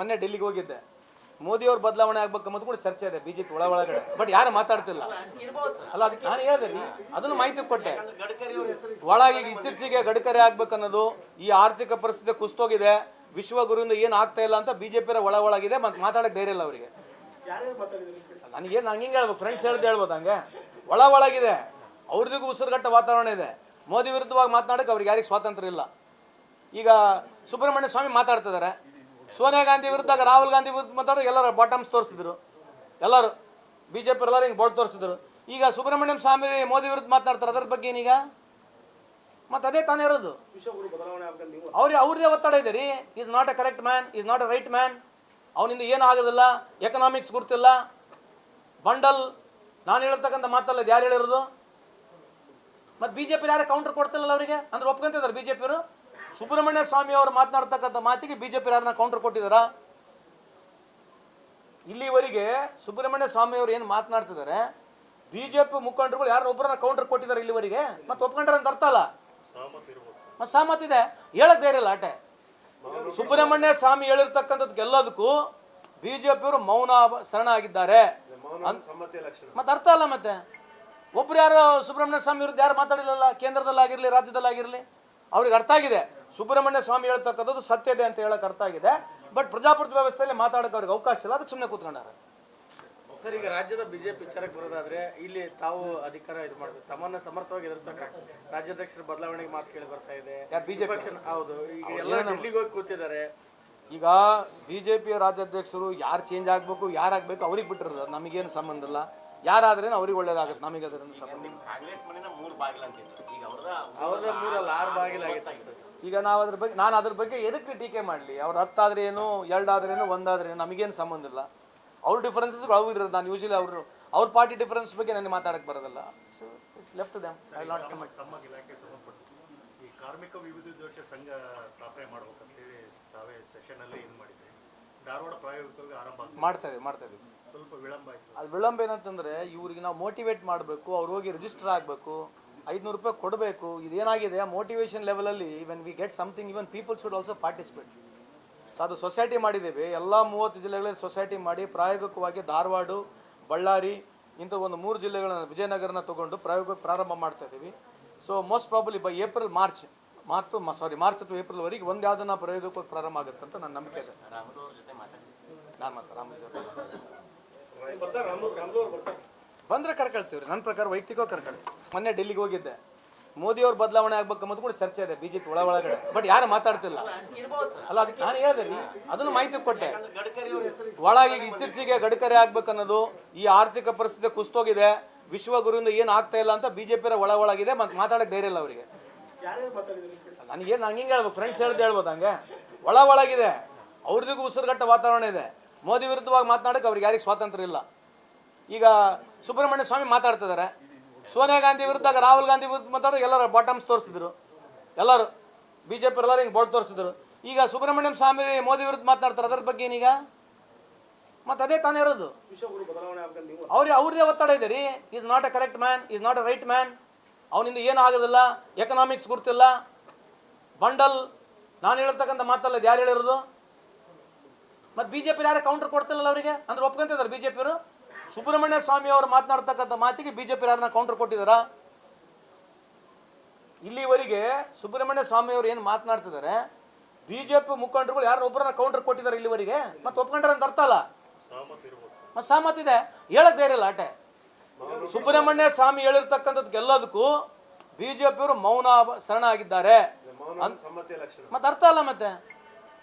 ಮೊನ್ನೆ ಡೆಲ್ಲಿಗೆ ಹೋಗಿದ್ದೆ. ಮೋದಿ ಅವರು ಬದಲಾವಣೆ ಆಗ್ಬೇಕು ಅನ್ನೋದು ಕೂಡ ಚರ್ಚೆ ಇದೆ ಬಿಜೆಪಿ ಒಳಗಡೆ. ಬಟ್ ಯಾರು ಮಾತಾಡ್ತಿಲ್ಲ ಅಲ್ಲ. ಅದಕ್ಕೆ ನಾನು ಹೇಳಿದೆ ರೀ, ಅದನ್ನು ಮಾಹಿತಿ ಕೊಟ್ಟೆ. ಒಳಗೆ ಇತ್ತೀಚೆಗೆ ಗಡ್ಕರಿ ಆಗ್ಬೇಕನ್ನೋದು, ಈ ಆರ್ಥಿಕ ಪರಿಸ್ಥಿತಿ ಕುಸ್ತೋಗಿದೆ, ವಿಶ್ವಗುರುವಿಂದ ಏನು ಆಗ್ತಾ ಇಲ್ಲ ಅಂತ ಬಿಜೆಪಿ ಒಳಗಿದೆ. ಮತ್ತೆ ಮಾತಾಡಕ್ಕೆ ಧೈರ್ಯ ಇಲ್ಲ ಅವರಿಗೆ. ನನಗೇನು ನಂಗೆ ಹಿಂಗೆ ಹೇಳ್ಬೇಕು, ಫ್ರೆಂಡ್ಸ್ ಹೇಳ್ಬೋದು ಹಂಗೆ. ಒಳಗಿದೆ, ಅವ್ರದಿಗೂ ಉಸಿರುಗಟ್ಟ ವಾತಾವರಣ ಇದೆ. ಮೋದಿ ವಿರುದ್ಧವಾಗಿ ಮಾತನಾಡಕ್ಕೆ ಅವ್ರಿಗೆ ಯಾರಿಗೆ ಸ್ವಾತಂತ್ರ್ಯ ಇಲ್ಲ. ಈಗ ಸುಬ್ರಹ್ಮಣ್ಯ ಸ್ವಾಮಿ ಮಾತಾಡ್ತಿದ್ದಾರೆ. ಸೋನಿಯಾ ಗಾಂಧಿ ವಿರುದ್ಧ, ರಾಹುಲ್ ಗಾಂಧಿ ವಿರುದ್ಧ ಮಾತಾಡೋದು ಎಲ್ಲರೂ ಬಾಟಮ್ಸ್ ತೋರಿಸಿದ್ರು. ಎಲ್ಲರೂ ಬಿಜೆಪಿ ಎಲ್ಲರೂ ಹಿಂಗೆ ಬೋರ್ಡ್ ತೋರಿಸಿದ್ರು. ಈಗ ಸುಬ್ರಹ್ಮಣ್ಯಂ ಸ್ವಾಮಿ ಮೋದಿ ವಿರುದ್ಧ ಮಾತನಾಡ್ತಾರೆ. ಅದರ ಬಗ್ಗೆ ಏನೀಗ ಮತ್ತೆ ಅದೇ ತಾನೇ ಇರೋದು. ಅವ್ರದೇ ಒತ್ತಡ ಇದೆ ರೀ. Is not A correct man, is not A right man. ಅವನಿಂದ ಏನೂ ಆಗೋದಿಲ್ಲ, ಎಕನಾಮಿಕ್ಸ್ ಗುರ್ತಿಲ್ಲ, ಬಂಡಲ್. ನಾನು ಹೇಳಿರ್ತಕ್ಕಂಥ ಮಾತಲ್ಲ, ಯಾರು ಹೇಳಿರೋದು? ಮತ್ತು ಬಿಜೆಪಿ ಯಾರು ಕೌಂಟರ್ ಕೊಡ್ತಿಲ್ಲ ಅವರಿಗೆ ಅಂದ್ರೆ ಒಪ್ಕೊಂತಿದ್ದಾರೆ ಬಿಜೆಪಿಯವರು. ಸುಬ್ರಹ್ಮಣ್ಯ ಸ್ವಾಮಿ ಅವರು ಮಾತನಾಡ್ತಕ್ಕಂಥ ಮಾತಿಗೆ ಬಿಜೆಪಿ ಯಾರನ್ನ ಕೌಂಟರ್ ಕೊಟ್ಟಿದ್ದಾರಾ? ಇಲ್ಲಿವರೆಗೆ ಸುಬ್ರಹ್ಮಣ್ಯ ಸ್ವಾಮಿ ಅವರು ಏನು ಮಾತನಾಡ್ತಿದ್ದಾರೆ, ಬಿಜೆಪಿ ಮುಖಂಡರುಗಳು ಯಾರು ಒಬ್ಬರನ್ನ ಕೌಂಟರ್ ಕೊಟ್ಟಿದ್ದಾರೆ ಇಲ್ಲಿವರೆಗೆ. ಮತ್ತೆ ಒಪ್ಕೊಂಡ್ರೆ ಅಂತ ಅರ್ಥ ಅಲ್ಲ. ಮತ್ತೆ ಸಹಮತ ಇದೆ, ಹೇಳಕ್ ಧೈರ್ಯ ಇಲ್ಲ ಆಟೆ. ಸುಬ್ರಹ್ಮಣ್ಯ ಸ್ವಾಮಿ ಹೇಳಿರ್ತಕ್ಕಂಥದ್ದು ಎಲ್ಲದಕ್ಕೂ ಬಿಜೆಪಿಯವರು ಮೌನ ಶರಣ ಆಗಿದ್ದಾರೆ. ಮತ್ತೆ ಅರ್ಥ ಅಲ್ಲ. ಮತ್ತೆ ಒಬ್ರು ಯಾರು ಸುಬ್ರಹ್ಮಣ್ಯ ಸ್ವಾಮಿ ವಿರುದ್ಧ ಯಾರು ಮಾತಾಡಿಲ್ಲ, ಕೇಂದ್ರದಲ್ಲಾಗಿರ್ಲಿ ರಾಜ್ಯದಲ್ಲಾಗಿರ್ಲಿ. ಅವ್ರಿಗೆ ಅರ್ಥ ಆಗಿದೆ ಸುಬ್ರಹ್ಮಣ್ಯ ಸ್ವಾಮಿ ಹೇಳ್ತಕ್ಕಂಥದ್ದು ಸತ್ಯ ಇದೆ ಅಂತ ಹೇಳಕ್ ಅರ್ಥ ಆಗಿದೆ. ಬಟ್ ಪ್ರಜಾಪ್ರಭುತ್ವ ವ್ಯವಸ್ಥೆಯಲ್ಲಿ ಮಾತಾಡೋಕೆ ಅವ್ರಿಗೆ ಅವಕಾಶ ಇಲ್ಲ, ಅದಕ್ಕೆ ಸುಮ್ಮನೆ ಕೂತ್ಕೊಂಡಾರೆ. ಸರ್, ಈಗ ರಾಜ್ಯದ ಬಿಜೆಪಿ ವಿಚಾರಕ್ಕೆ ಬರೋದಾದ್ರೆ, ಇಲ್ಲಿ ತಾವು ಅಧಿಕಾರ ಇದು ಮಾಡಬೇಕು, ತಮ್ಮನ್ನ ಸಮರ್ಥವಾಗಿ ಎದುರಿಸಕ ರಾಜ್ಯಾಧ್ಯಕ್ಷರ ಬದಲಾವಣೆಗೆ ಮಾತು ಕೇಳಿ ಬರ್ತಾ ಇದೆ. ಬಿಜೆಪಿ ಹೌದು, ಈಗ ಎಲ್ಲ ಡೆಲ್ಲಿಗೆ ಹೋಗಿ ಕೂತಿದ್ದಾರೆ. ಈಗ ಬಿಜೆಪಿಯ ರಾಜ್ಯಾಧ್ಯಕ್ಷರು ಯಾರು ಚೇಂಜ್ ಆಗಬೇಕು, ಯಾರಾಗಬೇಕು ಅವ್ರಿಗೆ ಬಿಟ್ಟಿರೋದು. ನಮಗೇನು ಸಂಬಂಧ ಇಲ್ಲ. ಯಾರಾದ್ರೇನು ಅವ್ರಿಗೆ ಒಳ್ಳೇದಾಗುತ್ತೆ, ನಮಗೆ ಅದರಿಂದ ಸಂಬಂಧ. ಈಗ ನಾವು ಅದ್ರ ಬಗ್ಗೆ ಎದಕ್ಕೆ ಟೀಕೆ ಮಾಡಲಿ? ಅವ್ರು 10 ಆದ್ರೆ ಏನು, 2 ಆದ್ರೆ ಏನು, 1 ಆದ್ರೆ ಏನು, ನಮಗೇನು ಸಂಬಂಧ ಇಲ್ಲ. ಅವ್ರ ಡಿಫರೆನ್ಸಸ್ ಅವು ಇರೋದು. ನಾನು ಯೂಶಲಿ ಅವ್ರ ಪಾರ್ಟಿ ಡಿಫರೆನ್ಸ್ ಬಗ್ಗೆ ನನಗೆ ಮಾತಾಡಕ್ಕೆ ಬರೋದಿಲ್ಲ. Left them, I will not comment. ತಮ್ಮ ಇಲಾಖೆ ಸಂಬಂಧಪಟ್ಟ ಈ ಕಾರ್ಮಿಕ ವಿವಿಧ ಸಂಘ ಸ್ಥಾಪನೆ ಮಾಡ್ಬೇಕಂತೇಳಿ ತಾವೇ ಸೆಷನ್ ಅಲ್ಲಿ ಇದು ಮಾಡಿದ್ರಿ. ಧಾರವಾಡ ಪ್ರಾಯೋಗಿಕವಾಗಿ ಆರಂಭ ಮಾಡ್ತಾ ಇದೀವಿ. ಸ್ವಲ್ಪ ವಿಳಂಬ ಆಯ್ತು. ಅದು ವಿಳಂಬ ಏನಂತಂದ್ರೆ, ಇವ್ರಿಗೆ ನಾವು ಮೋಟಿವೇಟ್ ಮಾಡಬೇಕು, ಅವ್ರು ಹೋಗಿ ರಿಜಿಸ್ಟರ್ ಆಗಬೇಕು, 500 ರೂಪಾಯಿ ಕೊಡಬೇಕು. ಇದೇನಾಗಿದೆ, ಮೋಟಿವೇಶನ್ ಲೆವೆಲಲ್ಲಿ when we get something, even people should also participate. So ಅದು ಸೊಸೈಟಿ ಮಾಡಿದ್ದೇವೆ, ಎಲ್ಲ 30 ಜಿಲ್ಲೆಗಳಲ್ಲಿ ಸೊಸೈಟಿ ಮಾಡಿ ಪ್ರಾಯೋಗಿಕವಾಗಿ ಧಾರವಾಡ, ಬಳ್ಳಾರಿ ಇಂಥ ಒಂದು 3 ಜಿಲ್ಲೆಗಳನ್ನ, ವಿಜಯನಗರನ ತೊಗೊಂಡು ಪ್ರಾಯೋಗಿಕ ಪ್ರಾರಂಭ ಮಾಡ್ತಾ ಇದ್ದೀವಿ. So most probably by March ಅಥವಾ ಏಪ್ರಿಲ್ವರೆಗೆ ಒಂದು ಯಾವುದನ್ನ ಪ್ರಾಯೋಗಿಕವಾಗಿ ಪ್ರಾರಂಭ ಆಗುತ್ತೆ ಅಂತ ನನ್ನ ನಂಬಿಕೆ ಇದೆ. ಬಂದರೆ ಕರ್ಕೊಳ್ತೀವಿ ರೀ. ನನ್ನ ಪ್ರಕಾರ ವೈಯಕ್ತಿಕವಾಗಿ ಕರ್ಕೊಳ್ತೀವಿ. ಮೊನ್ನೆ ಡೆಲ್ಲಿಗೆ ಹೋಗಿದ್ದೆ. ಮೋದಿ ಅವರು ಬದಲಾವಣೆ ಆಗ್ಬೇಕು ಅನ್ನೋದು ಕೂಡ ಚರ್ಚೆ ಇದೆ ಬಿಜೆಪಿ ಒಳಗಡೆ. ಬಟ್ ಯಾರು ಮಾತಾಡ್ತಿಲ್ಲ ಅಲ್ಲ. ಅದಕ್ಕೆ ನಾನು ಹೇಳಿದೆ ರೀ, ಅದನ್ನು ಮಾಹಿತಿ ಕೊಟ್ಟೆ. ಒಳಗೆ ಇತ್ತೀಚೆಗೆ ಗಡ್ಕರಿ ಆಗ್ಬೇಕನ್ನೋದು, ಈ ಆರ್ಥಿಕ ಪರಿಸ್ಥಿತಿ ಕುಸ್ತೋಗಿದೆ, ವಿಶ್ವಗುರುವಿಂದ ಏನು ಆಗ್ತಾ ಇಲ್ಲ ಅಂತ ಬಿಜೆಪಿ ಒಳಗಿದೆ. ಮತ್ತೆ ಮಾತಾಡಕ್ಕೆ ಧೈರ್ಯ ಇಲ್ಲ ಅವರಿಗೆ. ನನಗೇನು ನಂಗೆ ಹಿಂಗೆ ಹೇಳ್ಬೇಕು, ಫ್ರೆಂಡ್ಸ್ ಹೇಳ್ಬೋದು ಹಂಗೆ. ಒಳಗಿದೆ, ಅವ್ರದಿಗೂ ಉಸಿರುಗಟ್ಟ ವಾತಾವರಣ ಇದೆ. ಮೋದಿ ವಿರುದ್ಧವಾಗಿ ಮಾತನಾಡಕ್ಕೆ ಅವ್ರಿಗೆ ಯಾರಿಗೆ ಸ್ವಾತಂತ್ರ್ಯ ಇಲ್ಲ. ಈಗ ಸುಬ್ರಹ್ಮಣ್ಯ ಸ್ವಾಮಿ ಮಾತಾಡ್ತಿದ್ದಾರೆ. ಸೋನಿಯಾ ಗಾಂಧಿ ವಿರುದ್ಧ, ರಾಹುಲ್ ಗಾಂಧಿ ವಿರುದ್ಧ ಮಾತಾಡೋದು ಎಲ್ಲರೂ ಬಾಟಮ್ಸ್ ತೋರಿಸಿದ್ರು. ಎಲ್ಲರೂ ಬಿಜೆಪಿ ಎಲ್ಲರೂ ಹಿಂಗೆ ಬೋರ್ಡ್ ತೋರಿಸಿದ್ರು. ಈಗ ಸುಬ್ರಹ್ಮಣ್ಯಂ ಸ್ವಾಮಿ ಮೋದಿ ವಿರುದ್ಧ ಮಾತನಾಡ್ತಾರೆ. ಅದರ ಬಗ್ಗೆ ಏನೀಗ ಮತ್ತೆ ಅದೇ ತಾನೇ ಇರೋದು. ಅವ್ರದೇ ಒತ್ತಡ ಇದೆ ರೀ. Is not A correct man, is not A right man. ಅವನಿಂದ ಏನೂ ಆಗೋದಿಲ್ಲ, ಎಕನಾಮಿಕ್ಸ್ ಗುರ್ತಿಲ್ಲ, ಬಂಡಲ್. ನಾನು ಹೇಳಿರ್ತಕ್ಕಂಥ ಮಾತಲ್ಲ, ಯಾರು ಹೇಳಿರೋದು? ಮತ್ತು ಬಿಜೆಪಿ ಯಾರು ಕೌಂಟರ್ ಕೊಡ್ತಿಲ್ಲ ಅವರಿಗೆ ಅಂದ್ರೆ ಒಪ್ಕೊಂತಿದ್ದಾರೆ ಬಿಜೆಪಿಯವರು. ಸುಬ್ರಹ್ಮಣ್ಯ ಸ್ವಾಮಿ ಅವರು ಮಾತನಾಡ್ತಕ್ಕಂಥ ಮಾತಿಗೆ ಬಿಜೆಪಿ ಯಾರನ್ನ ಕೌಂಟರ್ ಕೊಟ್ಟಿದ್ದಾರಾ? ಇಲ್ಲಿವರೆಗೆ ಸುಬ್ರಹ್ಮಣ್ಯ ಸ್ವಾಮಿ ಅವರು ಏನು ಮಾತನಾಡ್ತಿದ್ದಾರೆ, ಬಿಜೆಪಿ ಮುಖಂಡರುಗಳು ಯಾರು ಒಬ್ಬರನ್ನ ಕೌಂಟರ್ ಕೊಟ್ಟಿದ್ದಾರೆ ಇಲ್ಲಿವರೆಗೆ. ಮತ್ತೆ ಒಪ್ಕೊಂಡ್ರೆ ಅಂತ ಅರ್ಥ ಅಲ್ಲ. ಮತ್ತೆ ಸಹಮತ ಇದೆ, ಹೇಳಕ್ ಧೈರ್ಯ ಇಲ್ಲ ಆಟೆ. ಸುಬ್ರಹ್ಮಣ್ಯ ಸ್ವಾಮಿ ಹೇಳಿರ್ತಕ್ಕಂಥದ್ದು ಎಲ್ಲದಕ್ಕೂ ಬಿಜೆಪಿಯವರು ಮೌನ ಶರಣ ಆಗಿದ್ದಾರೆ. ಮತ್ತೆ ಅರ್ಥ ಅಲ್ಲ. ಮತ್ತೆ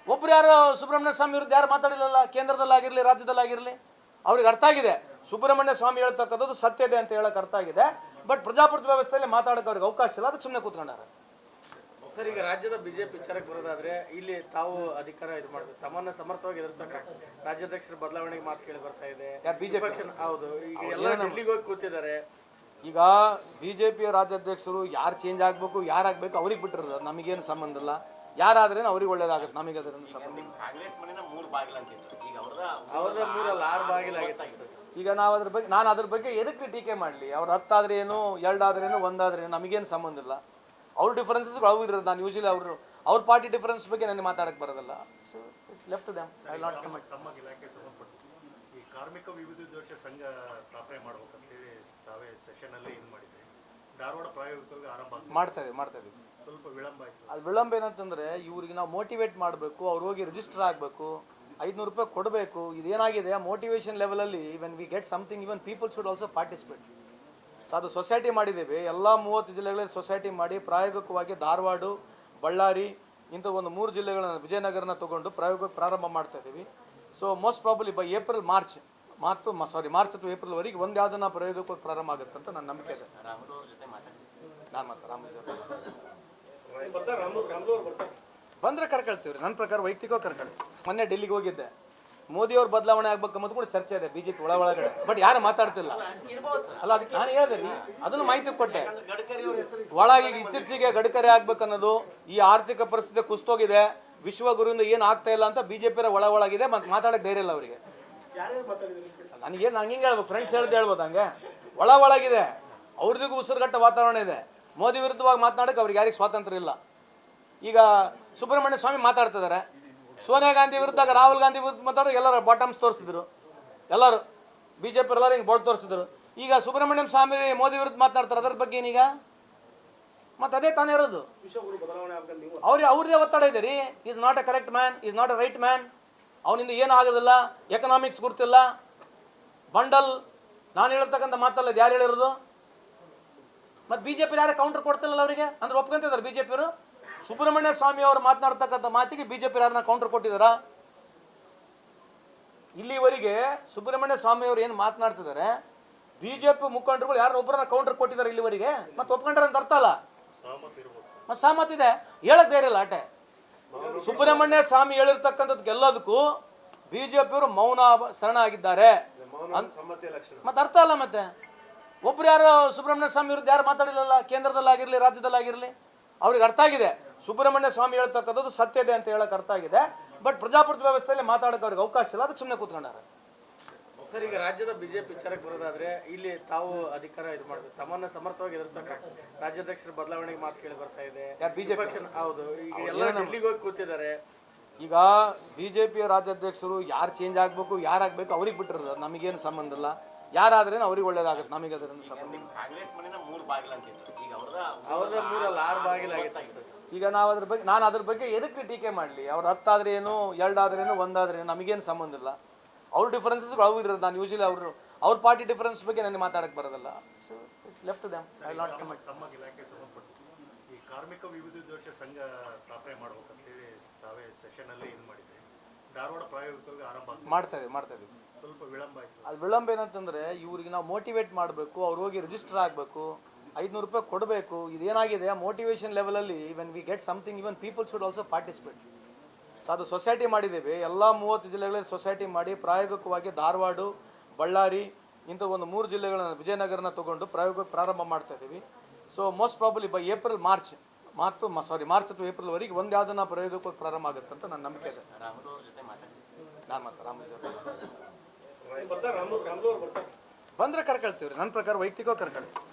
ಒಬ್ರು ಯಾರು ಸುಬ್ರಹ್ಮಣ್ಯ ಸ್ವಾಮಿ ವಿರುದ್ಧ ಯಾರು ಮಾತಾಡಿಲ್ಲ, ಕೇಂದ್ರದಲ್ಲಾಗಿರ್ಲಿ ರಾಜ್ಯದಲ್ಲಾಗಿರ್ಲಿ. ಅವ್ರಿಗೆ ಅರ್ಥ ಆಗಿದೆ ಸುಬ್ರಹ್ಮಣ್ಯ ಸ್ವಾಮಿ ಹೇಳ್ತಕ್ಕಂಥದ್ದು ಸತ್ಯ ಇದೆ ಅಂತ ಹೇಳಕ್ ಅರ್ಥ ಆಗಿದೆ. ಬಟ್ ಪ್ರಜಾಪ್ರಭುತ್ವ ವ್ಯವಸ್ಥೆಯಲ್ಲಿ ಮಾತಾಡೋಕೆ ಅವ್ರಿಗೆ ಅವಕಾಶ ಇಲ್ಲ, ಅದಕ್ಕೆ ಸುಮ್ಮನೆ ಕೂತ್ಕೊಂಡಾರೆ. ಸರ್, ಈಗ ರಾಜ್ಯದ ಬಿಜೆಪಿ ವಿಚಾರಕ್ಕೆ ಬರೋದಾದ್ರೆ, ಇಲ್ಲಿ ತಾವು ಅಧಿಕಾರ ಇದು ಮಾಡಬೇಕು, ತಮ್ಮನ್ನ ಸಮರ್ಥವಾಗಿ ಎದುರಿಸಕ ರಾಜ್ಯಾಧ್ಯಕ್ಷರ ಬದಲಾವಣೆಗೆ ಮಾತು ಕೇಳಿ ಬರ್ತಾ ಇದೆ. ಬಿಜೆಪಿ ಹೌದು, ಈಗ ಎಲ್ಲ ಡೆಲ್ಲಿಗೆ ಹೋಗಿ ಕೂತಿದ್ದಾರೆ. ಈಗ ಬಿಜೆಪಿಯ ರಾಜ್ಯಾಧ್ಯಕ್ಷರು ಯಾರು ಚೇಂಜ್ ಆಗಬೇಕು, ಯಾರಾಗಬೇಕು ಅವ್ರಿಗೆ ಬಿಟ್ಟಿರೋದು. ನಮಗೇನು ಸಂಬಂಧ ಇಲ್ಲ. ಯಾರಾದ್ರೇನು ಅವ್ರಿಗೆ ಒಳ್ಳೇದಾಗುತ್ತೆ, ನಮಗೆ ಅದರಿಂದ ಸಂಬಂಧ. ಈಗ ನಾನು ಅದ್ರ ಬಗ್ಗೆ ಎದಕ್ಕೆ ಟೀಕೆ ಮಾಡಲಿ? ಅವ್ರು 10 ಆದ್ರೆ ಏನು, 2 ಆದ್ರೆ ಏನು, 1 ಆದ್ರೆ ಏನು, ನಮಗೇನು ಸಂಬಂಧ ಇಲ್ಲ. ಅವ್ರ ಡಿಫರೆನ್ಸಸ್ ಅವು ಇರೋದು. ನಾನು ಯೂಶಲಿ ಅವ್ರ ಪಾರ್ಟಿ ಡಿಫರೆನ್ಸ್ ಬಗ್ಗೆ ನನಗೆ ಮಾತಾಡಕ್ಕೆ ಬರೋದಿಲ್ಲ. Left them I not comment. ತಮ್ಮ ಇಲಾಖೆ ಸಂಬಂಧಪಟ್ಟ ಈ ಕಾರ್ಮಿಕ ವಿವಿಧೋದ್ದೇಶ ಸಂಘ ಸ್ಥಾಪನೆ ಮಾಡ್ಬೇಕಂತೇಳಿ ತಾವೇ ಸೆಷನ್ ಅಲ್ಲಿ ಇದು ಮಾಡಿದ್ರಿ. ಧಾರವಾಡ ಪ್ರಾಯೋಗಿಕವಾಗಿ ಆರಂಭ ಮಾಡ್ತಾ ಇದೀವಿ. ಸ್ವಲ್ಪ ವಿಳಂಬ ಆಯ್ತು. ಅದು ವಿಳಂಬ ಏನಂತಂದ್ರೆ ಇವ್ರಿಗೆ ನಾವು ಮೋಟಿವೇಟ್ ಮಾಡಬೇಕು, ಅವ್ರು ಹೋಗಿ ರಿಜಿಸ್ಟರ್ ಆಗಬೇಕು, 500 ರೂಪಾಯಿ ಕೊಡಬೇಕು. ಇದೇನಾಗಿದೆ ಮೋಟಿವೇಶನ್ ಲೆವೆಲಲ್ಲಿ when we get something even people should also participate. So ಅದು ಸೊಸೈಟಿ ಮಾಡಿದ್ದೇವೆ, ಎಲ್ಲ 30 ಜಿಲ್ಲೆಗಳಲ್ಲಿ ಸೊಸೈಟಿ ಮಾಡಿ ಪ್ರಾಯೋಗಿಕವಾಗಿ ಧಾರವಾಡ, ಬಳ್ಳಾರಿ ಇಂಥ ಒಂದು 3 ಜಿಲ್ಲೆಗಳನ್ನ, ವಿಜಯನಗರನ ತಗೊಂಡು ಪ್ರಾಯೋಗಿಕ ಪ್ರಾರಂಭ ಮಾಡ್ತಾ ಇದ್ದೀವಿ. So most probably by March ಅಥವಾ ಏಪ್ರಿಲ್ವರೆಗೆ ಒಂದು ಯಾವುದನ್ನ ಪ್ರಯೋಗಕ್ಕೆ ಪ್ರಾರಂಭ ಆಗುತ್ತೆ ಅಂತ ನನ್ನ ನಂಬಿಕೆ ಇದೆ. ನಾನು ಬಂದರೆ ಕರ್ಕೊಳ್ತೀವಿ. ನನ್ನ ಪ್ರಕಾರ ವೈಯಕ್ತಿಕವಾಗಿ ಕರ್ಕೊಳ್ತೀವಿ. ಮೊನ್ನೆ ಡೆಲ್ಲಿಗೆ ಹೋಗಿದ್ದೆ, ಮೋದಿಯವ್ರ ಬದಲಾವಣೆ ಆಗ್ಬೇಕು ಅನ್ನೋದು ಕೂಡ ಚರ್ಚೆ ಇದೆ ಬಿಜೆಪಿ ಒಳಗಡೆ, ಬಟ್ ಯಾರು ಮಾತಾಡ್ತಿಲ್ಲ. ಅಲ್ಲ ಅದಕ್ಕೆ ನಾನು ಹೇಳಿದೆ ರೀ, ಅದನ್ನು ಮಾಹಿತಿ ಕೊಟ್ಟೆ. ಒಳಗೆ ಇತ್ತೀಚೆಗೆ ಗಡ್ಕರಿ ಆಗ್ಬೇಕನ್ನೋದು, ಈ ಆರ್ಥಿಕ ಪರಿಸ್ಥಿತಿ ಕುಸ್ತೋಗಿದೆ, ವಿಶ್ವಗುರುವಿಂದ ಏನು ಆಗ್ತಾ ಇಲ್ಲ ಅಂತ ಬಿಜೆಪಿ ಒಳಗಿದೆ. ಮತ್ತೆ ಮಾತಾಡಕ್ಕೆ ಧೈರ್ಯ ಇಲ್ಲ ಅವರಿಗೆ. ನನಗೇನು ನಂಗೆ ಹಿಂಗೆ ಹೇಳ್ಬೇಕು, ಫ್ರೆಂಡ್ಸ್ ಹೇಳ್ಬೋದು ಹಂಗೆ. ಒಳಗಿದೆ, ಅವ್ರದಿಗೂ ಉಸಿರುಗಟ್ಟ ವಾತಾವರಣ ಇದೆ. ಮೋದಿ ವಿರುದ್ಧವಾಗಿ ಮಾತನಾಡಕ್ಕೆ ಅವ್ರಿಗೆ ಯಾರಿಗೆ ಸ್ವಾತಂತ್ರ್ಯ ಇಲ್ಲ. ಈಗ ಸುಬ್ರಹ್ಮಣ್ಯ ಸ್ವಾಮಿ ಮಾತಾಡ್ತಿದ್ದಾರೆ, ಸೋನಿಯಾ ಗಾಂಧಿ ವಿರುದ್ಧ, ರಾಹುಲ್ ಗಾಂಧಿ ವಿರುದ್ಧ ಮಾತಾಡೋದು ಎಲ್ಲರೂ ಬಾಟಮ್ಸ್ ತೋರಿಸಿದ್ರು, ಎಲ್ಲರೂ ಬಿಜೆಪಿ ಎಲ್ಲರೂ ಹಿಂಗೆ ಬೋರ್ಡ್ ತೋರಿಸಿದ್ರು. ಈಗ ಸುಬ್ರಹ್ಮಣ್ಯಂ ಸ್ವಾಮಿ ಮೋದಿ ವಿರುದ್ಧ ಮಾತನಾಡ್ತಾರೆ, ಅದರ ಬಗ್ಗೆ ಏನೀಗ? ಮತ್ತೆ ಅದೇ ತಾನೇ ಇರೋದು. ಅವ್ರದೇ ಒತ್ತಡ ಇದೆ ರೀ. Is not A correct man, is not A right man. ಅವನಿಂದ ಏನೂ ಆಗೋದಿಲ್ಲ, ಎಕನಾಮಿಕ್ಸ್ ಗುರ್ತಿಲ್ಲ, ಬಂಡಲ್. ನಾನು ಹೇಳಿರ್ತಕ್ಕಂಥ ಮಾತಲ್ಲ, ಇದು ಯಾರು ಹೇಳಿರೋದು? ಮತ್ತು ಬಿಜೆಪಿ ಯಾರು ಕೌಂಟರ್ ಕೊಡ್ತಿಲ್ಲ ಅವರಿಗೆ, ಅಂದ್ರೆ ಒಪ್ಕೊಂತಿದ್ದಾರೆ ಬಿಜೆಪಿಯವರು. ಸುಬ್ರಹ್ಮಣ್ಯ ಸ್ವಾಮಿ ಅವರು ಮಾತನಾಡ್ತಕ್ಕಂಥ ಮಾತಿಗೆ ಬಿಜೆಪಿ ಯಾರನ್ನ ಕೌಂಟರ್ ಕೊಟ್ಟಿದ್ದಾರಾ? ಇಲ್ಲಿವರೆಗೆ ಸುಬ್ರಹ್ಮಣ್ಯ ಸ್ವಾಮಿ ಅವರು ಏನು ಮಾತನಾಡ್ತಿದ್ದಾರೆ, ಬಿಜೆಪಿ ಮುಖಂಡರುಗಳು ಯಾರು ಒಬ್ಬರನ್ನ ಕೌಂಟರ್ ಕೊಟ್ಟಿದ್ದಾರೆ ಇಲ್ಲಿವರೆಗೆ. ಮತ್ತೆ ಒಪ್ಕೊಂಡ್ರೆ ಅಂತ ಅರ್ಥ ಅಲ್ಲ, ಮತ್ತೆ ಸಹಮತ ಇದೆ, ಹೇಳಕ್ ಧೈರ್ಯ ಇಲ್ಲ ಆಟೆ. ಸುಬ್ರಹ್ಮಣ್ಯ ಸ್ವಾಮಿ ಹೇಳಿರ್ತಕ್ಕಂಥದ್ದು ಎಲ್ಲದಕ್ಕೂ ಬಿಜೆಪಿಯವರು ಮೌನ ಶರಣ ಆಗಿದ್ದಾರೆ. ಮತ್ತೆ ಅರ್ಥ ಅಲ್ಲ. ಮತ್ತೆ ಒಬ್ರು ಯಾರು ಸುಬ್ರಹ್ಮಣ್ಯ ಸ್ವಾಮಿ ವಿರುದ್ಧ ಯಾರು ಮಾತಾಡಿಲ್ಲ, ಕೇಂದ್ರದಲ್ಲಾಗಿರ್ಲಿ ರಾಜ್ಯದಲ್ಲಾಗಿರ್ಲಿ. ಅವ್ರಿಗೆ ಅರ್ಥ ಆಗಿದೆ ಸುಬ್ರಹ್ಮಣ್ಯ ಸ್ವಾಮಿ ಹೇಳ್ತಕ್ಕಂಥದ್ದು ಸತ್ಯ ಇದೆ ಅಂತ ಹೇಳಕ್ ಅರ್ಥ ಆಗಿದೆ. ಬಟ್ ಪ್ರಜಾಪ್ರಭುತ್ವ ವ್ಯವಸ್ಥೆಯಲ್ಲಿ ಮಾತಾಡೋಕೆ ಅವ್ರಿಗೆ ಅವಕಾಶ ಇಲ್ಲ, ಅದಕ್ಕೆ ಸುಮ್ಮನೆ ಕೂತ್ಕೊಂಡಾರೆ. ಸರ್, ಈಗ ರಾಜ್ಯದ ಬಿಜೆಪಿ ವಿಚಾರಕ್ಕೆ ಬರೋದಾದ್ರೆ ಇಲ್ಲಿ ತಾವು ಅಧಿಕಾರ ಇದು ಮಾಡಿದ್ರೆ ತಮ್ಮನ್ನ ಸಮರ್ಥವಾಗಿ ಎದುರಿಸಕ್ಕಾಗ್ತದೆ. ರಾಜ್ಯಾಧ್ಯಕ್ಷರ ಬದಲಾವಣೆಗೆ ಮಾತು ಕೇಳಿ ಬರ್ತಾ ಇದೆ. ಬಿಜೆಪಿ ಹೌದು, ಈಗ ಎಲ್ಲ ಡೆಲ್ಲಿಗೆ ಹೋಗಿ ಕೂತಿದ್ದಾರೆ. ಈಗ ಬಿಜೆಪಿಯ ರಾಜ್ಯಾಧ್ಯಕ್ಷರು ಯಾರು ಚೇಂಜ್ ಆಗಬೇಕು, ಯಾರಾಗಬೇಕು ಅವ್ರಿಗೆ ಬಿಟ್ಟಿರೋದು, ನಮಗೇನು ಸಂಬಂಧ ಇಲ್ಲ. ಯಾರಾದ್ರೇನು ಅವ್ರಿಗೆ ಒಳ್ಳೇದಾಗುತ್ತೆ, ನಮಗೆ ಅದರಿಂದ ಸಂಬಂಧ. ಈಗ ನಾವು ಅದ್ರ ಬಗ್ಗೆ ಎದಕ್ಕೆ ಟೀಕೆ ಮಾಡಲಿ? ಅವ್ರು 10 ಆದ್ರೆ ಏನು, 2 ಆದ್ರೇನು, 1 ಆದ್ರೇನು, ನಮಗೇನು ಸಂಬಂಧ ಇಲ್ಲ. ಅವ್ರ ಡಿಫರೆನ್ಸಸ್ ಅವ್ರು ಇರೋದು. ನಾನು ಯೂಶಲಿ ಅವ್ರ ಪಾರ್ಟಿ ಡಿಫರೆನ್ಸ್ ಬಗ್ಗೆ ನನಗೆ ಮಾತಾಡಕ್ಕೆ ಬರೋದಿಲ್ಲ. Left them I not comment. ತಮ್ಮ ಇಲಾಖೆ ಸಂಬಂಧಪಟ್ಟ ಈ ಕಾರ್ಮಿಕ ವಿವಿಧೋದ್ದೇಶ ಸಂಘ ಸ್ಥಾಪನೆ ಮಾಡ್ಬೇಕಂತೇಳಿ ತಾವೇ ಸೆಷನ್ ಅಲ್ಲಿ ಇದು ಮಾಡಿದ್ರಿ. ಧಾರವಾಡ ಪ್ರಾಯೋಗಿಕವಾಗಿ ಆರಂಭ ಮಾಡ್ತಾ ಇದೀವಿ. ಸ್ವಲ್ಪ ವಿಳಂಬ ಆಯ್ತು. ಅದು ವಿಳಂಬ ಏನಂತಂದ್ರೆ ಇವ್ರಿಗೆ ನಾವು ಮೋಟಿವೇಟ್ ಮಾಡಬೇಕು, ಅವ್ರು ಹೋಗಿ ರಿಜಿಸ್ಟರ್ ಆಗಬೇಕು, 500 ರೂಪಾಯಿ ಕೊಡಬೇಕು. ಇದೇನಾಗಿದೆ ಮೋಟಿವೇಶನ್ ಲೆವೆಲಲ್ಲಿ when we get something even people should also participate. So ಅದು ಸೊಸೈಟಿ ಮಾಡಿದ್ದೇವೆ, ಎಲ್ಲ 30 ಜಿಲ್ಲೆಗಳಲ್ಲಿ ಸೊಸೈಟಿ ಮಾಡಿ ಪ್ರಾಯೋಗಿಕವಾಗಿ ಧಾರವಾಡ, ಬಳ್ಳಾರಿ ಇಂಥ ಒಂದು 3 ಜಿಲ್ಲೆಗಳನ್ನ, ವಿಜಯನಗರನ ತಗೊಂಡು ಪ್ರಾಯೋಗಿಕ ಪ್ರಾರಂಭ ಮಾಡ್ತಾ ಇದ್ದೀವಿ. So most probably by March ಅಥವಾ ಏಪ್ರಿಲ್ವರೆಗೆ ಒಂದು ಯಾವುದನ್ನ ಪ್ರಯೋಗಕ್ಕೆ ಪ್ರಾರಂಭ ಆಗುತ್ತೆ ಅಂತ ನನ್ನ ನಂಬಿಕೆ ಇದೆ. ಬಂದರೆ ಕರ್ಕೊಳ್ತೀವಿ. ನನ್ನ ಪ್ರಕಾರ ವೈಯಕ್ತಿಕವಾಗಿ ಕರ್ಕೊಳ್ತೀವಿ.